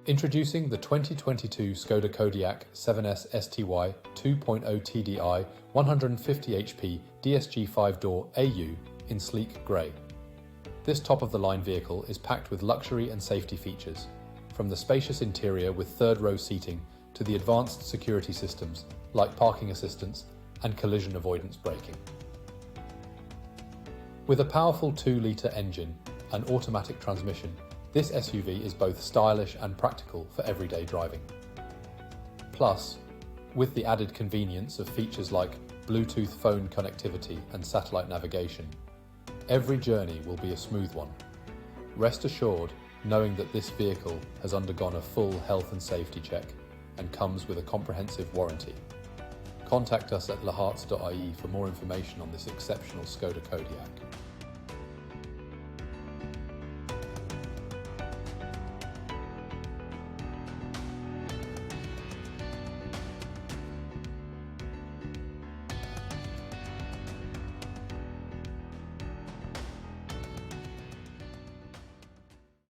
Introducing the 2022 Skoda Kodiaq 7S STY 2.0 TDI 150 HP DSG 5-door AU in sleek grey. This top-of-the-line vehicle is packed with luxury and safety features, from the spacious interior with third-row seating to the advanced security systems like parking assistance and collision avoidance braking. With a powerful 2-litre engine and automatic transmission, this SUV is both stylish and practical for everyday driving. Plus, with the added convenience of features like Bluetooth phone connectivity and satellite navigation, every journey will be a smooth one. Rest assured knowing that this vehicle has undergone a full health and safety check and comes with a comprehensive warranty. Contact us at Laharts.ie for more information on this exceptional Skoda Kodiaq.